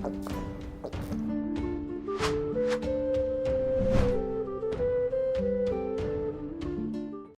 Moin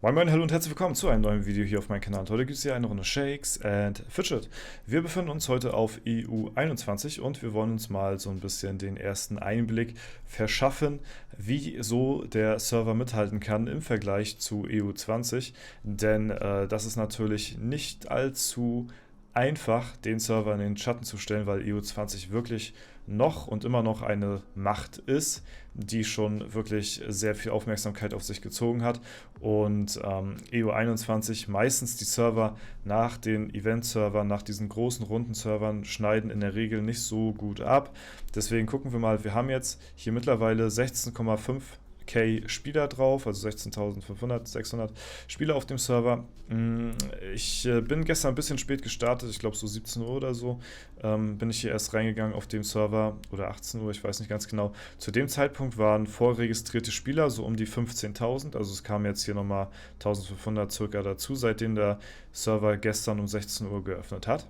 Moin, hallo und herzlich willkommen zu einem neuen Video hier auf meinem Kanal. Heute gibt es hier eine Runde Shakes and Fidget. Wir befinden uns heute auf EU21 und wir wollen uns mal so ein bisschen den ersten Einblick verschaffen, wie so der Server mithalten kann im Vergleich zu EU20. Denn das ist natürlich nicht allzu einfach, den Server in den Schatten zu stellen, weil EU20 wirklich noch und immer noch eine Macht ist, die schon wirklich sehr viel Aufmerksamkeit auf sich gezogen hat. Und EU21 meistens die Server nach den Event-Servern, nach diesen großen Rundenservern schneiden in der Regel nicht so gut ab. Deswegen gucken wir mal, wir haben jetzt hier mittlerweile 16,5 Spieler drauf, also 16.500, 600 Spieler auf dem Server. Ich bin gestern ein bisschen spät gestartet, ich glaube so 17 Uhr oder so, bin ich hier erst reingegangen auf dem Server, oder 18 Uhr, ich weiß nicht ganz genau. Zu dem Zeitpunkt waren vorregistrierte Spieler so um die 15.000, also es kamen jetzt hier nochmal 1.500 circa dazu, seitdem der Server gestern um 16 Uhr geöffnet hat.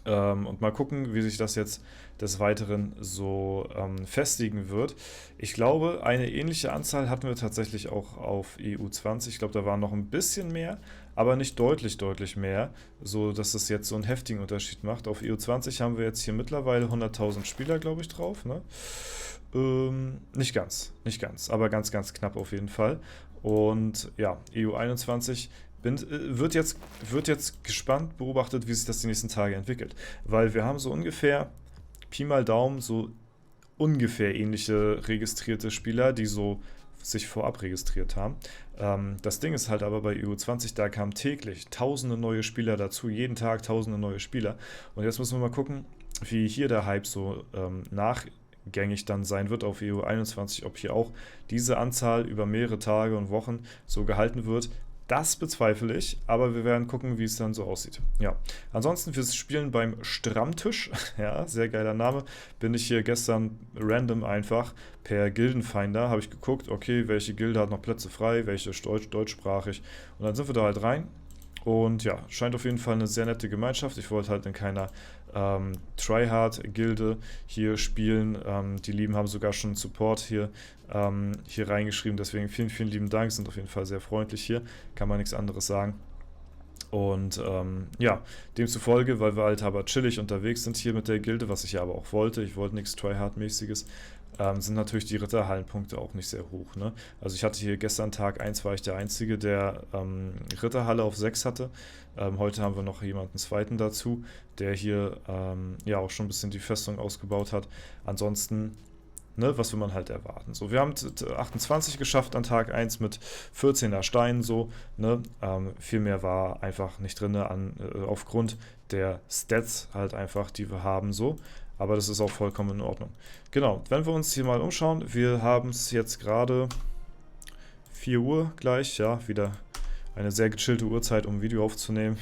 Und mal gucken, wie sich das jetzt des Weiteren so festigen wird. Ich glaube, eine ähnliche Anzahl hatten wir tatsächlich auch auf EU20. Ich glaube, da waren noch ein bisschen mehr, aber nicht deutlich mehr, so dass es jetzt so einen heftigen Unterschied macht. Auf EU20 haben wir jetzt hier mittlerweile 100.000 Spieler, glaube ich, drauf, ne? Nicht ganz, aber ganz knapp auf jeden Fall. Und ja, EU21 wird jetzt gespannt beobachtet, wie sich das die nächsten Tage entwickelt. Weil wir haben so ungefähr, Pi mal Daumen, so ungefähr ähnliche registrierte Spieler, die so sich vorab registriert haben. Das Ding ist halt aber bei EU20, da kamen täglich tausende neue Spieler dazu, jeden Tag tausende neue Spieler. Und jetzt müssen wir mal gucken, wie hier der Hype so nachgängig dann sein wird auf EU21, ob hier auch diese Anzahl über mehrere Tage und Wochen so gehalten wird. Das bezweifle ich, aber wir werden gucken, wie es dann so aussieht. Ja, ansonsten fürs Spielen beim Stammtisch, ja, sehr geiler Name, bin ich hier gestern random einfach per Gildenfinder, habe ich geguckt, okay, welche Gilde hat noch Plätze frei, welche ist deutschsprachig, und dann sind wir da halt rein. Und ja, scheint auf jeden Fall eine sehr nette Gemeinschaft. Ich wollte halt in keiner Tryhard-Gilde hier spielen. Die Lieben haben sogar schon Support hier reingeschrieben. Deswegen vielen lieben Dank. Sind auf jeden Fall sehr freundlich hier. Kann man nichts anderes sagen. Und ja, demzufolge, weil wir halt aber chillig unterwegs sind hier mit der Gilde, was ich ja aber auch wollte, ich wollte nichts Tryhard-mäßiges, sind natürlich die Ritterhallenpunkte auch nicht sehr hoch, ne? Also ich hatte hier gestern Tag 1, war ich der Einzige, der Ritterhalle auf 6 hatte. Heute haben wir noch jemanden zweiten dazu, der hier ja auch schon ein bisschen die Festung ausgebaut hat. Ansonsten, ne, was will man halt erwarten? So, wir haben 28 geschafft an Tag 1 mit 14er Steinen, so, ne? Viel mehr war einfach nicht drin, aufgrund der Stats halt einfach, die wir haben, so. Aber das ist auch vollkommen in Ordnung. Genau, wenn wir uns hier mal umschauen, wir haben es jetzt gerade 4 Uhr gleich, ja, wieder eine sehr gechillte Uhrzeit, um ein Video aufzunehmen.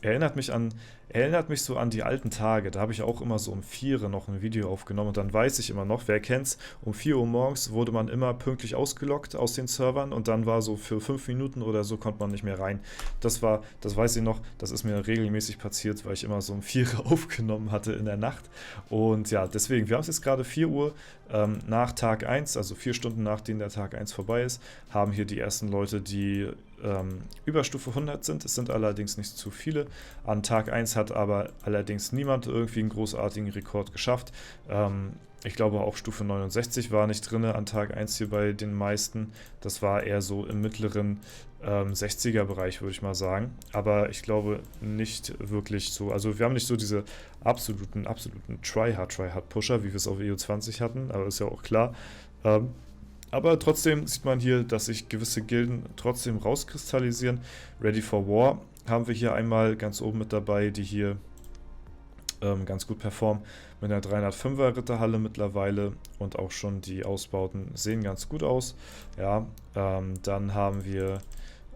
Erinnert mich so an die alten Tage, da habe ich auch immer so um 4 Uhr noch ein Video aufgenommen und dann weiß ich immer noch, wer kennt's, um 4 Uhr morgens wurde man immer pünktlich ausgeloggt aus den Servern und dann war so für 5 Minuten oder so konnte man nicht mehr rein. Das weiß ich noch, das ist mir regelmäßig passiert, weil ich immer so um 4 Uhr aufgenommen hatte in der Nacht. Und ja, deswegen, wir haben es jetzt gerade 4 Uhr nach Tag 1, also 4 Stunden nachdem der Tag 1 vorbei ist, haben hier die ersten Leute, die über Stufe 100 sind. Es sind allerdings nicht zu viele. An Tag 1 hat aber allerdings niemand irgendwie einen großartigen Rekord geschafft. Ich glaube auch Stufe 69 war nicht drin an Tag 1 hier bei den meisten. Das war eher so im mittleren 60er-Bereich, würde ich mal sagen. Aber ich glaube nicht wirklich so, also wir haben nicht so diese absoluten Tryhard-Pusher, wie wir es auf EU20 hatten, aber ist ja auch klar. Aber trotzdem sieht man hier, dass sich gewisse Gilden trotzdem rauskristallisieren. Ready for War haben wir hier einmal ganz oben mit dabei, die hier ganz gut performen mit einer 305er Ritterhalle mittlerweile und auch schon die Ausbauten sehen ganz gut aus. Ja, dann haben wir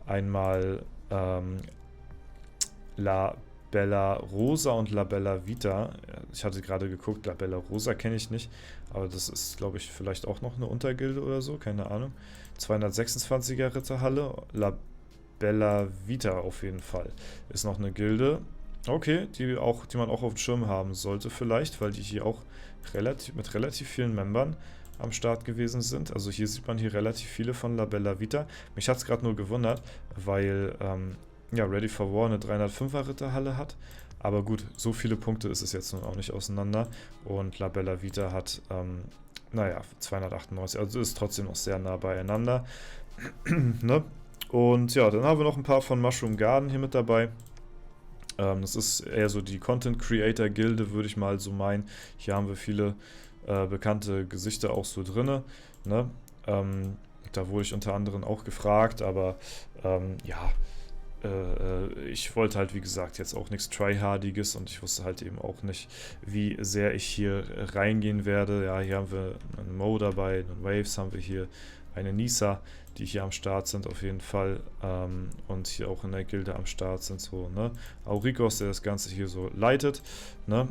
einmal La Bella Rosa und La Bella Vita. Ich hatte gerade geguckt, La Bella Rosa kenne ich nicht, aber das ist, glaube ich, vielleicht auch noch eine Untergilde oder so, keine Ahnung. 226er Ritterhalle, La Bella Vita auf jeden Fall ist noch eine Gilde. Okay, die man auch auf dem Schirm haben sollte vielleicht, weil die hier auch mit relativ vielen Membern am Start gewesen sind. Also hier sieht man hier relativ viele von La Bella Vita. Mich hat es gerade nur gewundert, weil ja, Ready for War eine 305er Ritterhalle hat. Aber gut, so viele Punkte ist es jetzt nun auch nicht auseinander. Und La Bella Vita hat, naja, 298. Also ist trotzdem noch sehr nah beieinander. Ne? Und ja, dann haben wir noch ein paar von Mushroom Garden hier mit dabei. Das ist eher so die Content Creator Gilde, würde ich mal so meinen. Hier haben wir viele bekannte Gesichter auch so drinne. Ne? Da wurde ich unter anderem auch gefragt, aber ja, ich wollte halt, wie gesagt, jetzt auch nichts Tryhardiges und ich wusste halt eben auch nicht, wie sehr ich hier reingehen werde. Ja, hier haben wir einen Mo dabei, einen Waves haben wir hier, eine Nisa, die hier am Start sind auf jeden Fall und hier auch in der Gilde am Start sind, so, ne? Aurikos, der das Ganze hier so leitet, ne?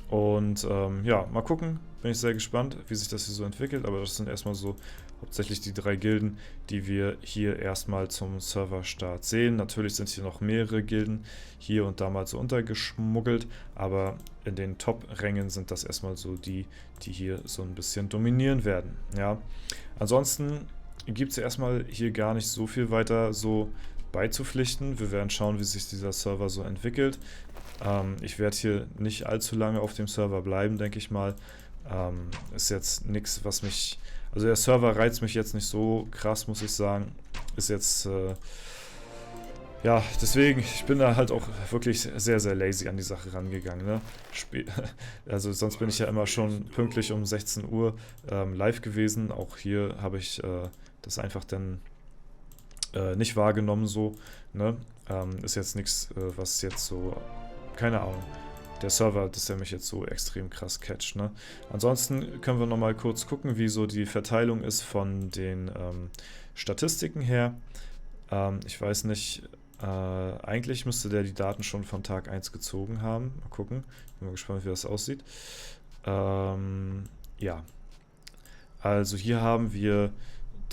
Und ja, mal gucken, bin ich sehr gespannt, wie sich das hier so entwickelt, aber das sind erstmal so hauptsächlich die 3 Gilden, die wir hier erstmal zum Serverstart sehen. Natürlich sind hier noch mehrere Gilden hier und da mal so untergeschmuggelt, aber in den Top-Rängen sind das erstmal so die hier so ein bisschen dominieren werden. Ja. Ansonsten gibt es ja erstmal hier gar nicht so viel weiter so beizupflichten. Wir werden schauen, wie sich dieser Server so entwickelt. Ich werde hier nicht allzu lange auf dem Server bleiben, denke ich mal. Ist jetzt nichts, was mich... Also der Server reizt mich jetzt nicht so krass, muss ich sagen. Ist jetzt... ja, deswegen, ich bin da halt auch wirklich sehr, sehr lazy an die Sache rangegangen. Ne? Also sonst bin ich ja immer schon pünktlich um 16 Uhr live gewesen. Auch hier habe ich das einfach dann nicht wahrgenommen so. Ne? Ist jetzt nichts, was jetzt so... Keine Ahnung. Der Server, dass der mich jetzt so extrem krass catcht. Ne? Ansonsten können wir nochmal kurz gucken, wie so die Verteilung ist von den Statistiken her. Ich weiß nicht, eigentlich müsste der die Daten schon von Tag 1 gezogen haben. Mal gucken. Bin mal gespannt, wie das aussieht. Ja. Also hier haben wir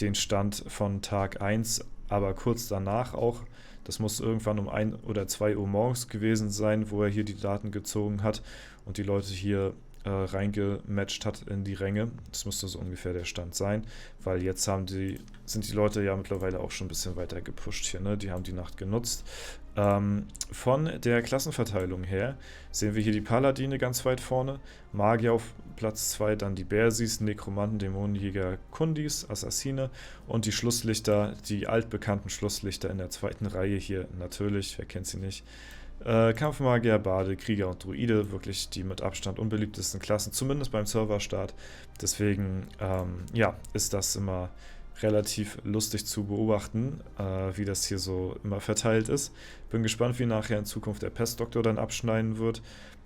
den Stand von Tag 1, aber kurz danach auch. Das muss irgendwann um 1 oder 2 Uhr morgens gewesen sein, wo er hier die Daten gezogen hat und die Leute hier reingematcht hat in die Ränge. Das müsste so ungefähr der Stand sein, weil jetzt sind die Leute ja mittlerweile auch schon ein bisschen weiter gepusht hier, ne? Die haben die Nacht genutzt. Von der Klassenverteilung her sehen wir hier die Paladine ganz weit vorne, Magier auf Platz 2, dann die Bersis, Nekromanten, Dämonenjäger, Kundis, Assassine und die Schlusslichter, die altbekannten Schlusslichter in der zweiten Reihe hier natürlich, wer kennt sie nicht. Kampfmagier, Bade, Krieger und Druide, wirklich die mit Abstand unbeliebtesten Klassen, zumindest beim Serverstart. Deswegen, ja, ist das immer relativ lustig zu beobachten, wie das hier so immer verteilt ist. Bin gespannt, wie nachher in Zukunft der Pestdoktor dann abschneiden wird.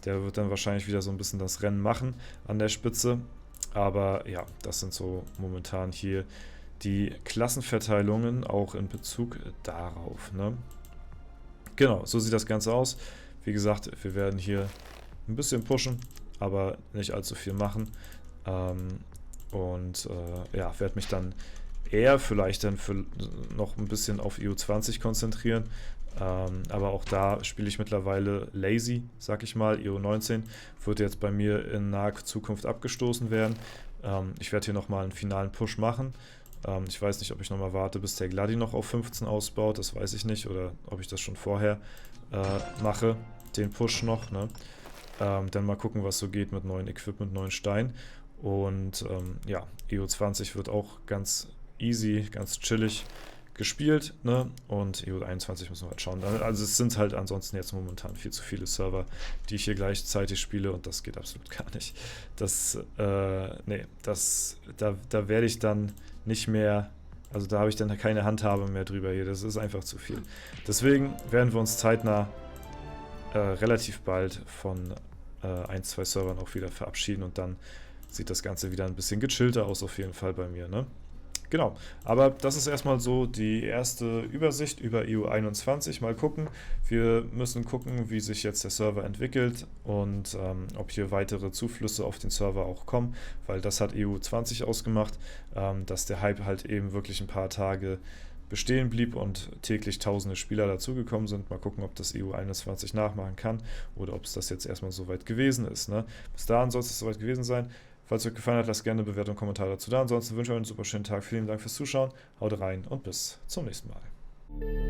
Der wird dann wahrscheinlich wieder so ein bisschen das Rennen machen an der Spitze. Aber ja, das sind so momentan hier die Klassenverteilungen, auch in Bezug darauf, ne? Genau, so sieht das Ganze aus. Wie gesagt, wir werden hier ein bisschen pushen, aber nicht allzu viel machen. Ja, werde mich dann eher vielleicht dann für noch ein bisschen auf EU20 konzentrieren. Aber auch da spiele ich mittlerweile lazy, sag ich mal. EU19 wird jetzt bei mir in naher Zukunft abgestoßen werden. Ich werde hier nochmal einen finalen Push machen. Ich weiß nicht, ob ich nochmal warte, bis der Gladi noch auf 15 ausbaut, das weiß ich nicht. Oder ob ich das schon vorher mache, den Push noch. Ne? Dann mal gucken, was so geht mit neuen Equipment, neuen Steinen. Und ja, EU20 wird auch ganz easy, ganz chillig gespielt, ne? Und EU21 müssen wir halt schauen. Also es sind halt ansonsten jetzt momentan viel zu viele Server, die ich hier gleichzeitig spiele und das geht absolut gar nicht. Nee, da werde ich dann nicht mehr, also da habe ich dann keine Handhabe mehr drüber hier, das ist einfach zu viel. Deswegen werden wir uns zeitnah relativ bald von 1, 2 Servern auch wieder verabschieden und dann sieht das Ganze wieder ein bisschen gechillter aus auf jeden Fall bei mir, ne? Genau, aber das ist erstmal so die erste Übersicht über EU21. Mal gucken. Wir müssen gucken, wie sich jetzt der Server entwickelt und ob hier weitere Zuflüsse auf den Server auch kommen, weil das hat EU20 ausgemacht, dass der Hype halt eben wirklich ein paar Tage bestehen blieb und täglich tausende Spieler dazugekommen sind. Mal gucken, ob das EU21 nachmachen kann oder ob es das jetzt erstmal soweit gewesen ist. Ne? Bis dahin soll es soweit gewesen sein. Falls es euch gefallen hat, lasst gerne eine Bewertung und Kommentar dazu da. Ansonsten wünsche ich euch einen super schönen Tag. Vielen Dank fürs Zuschauen. Haut rein und bis zum nächsten Mal.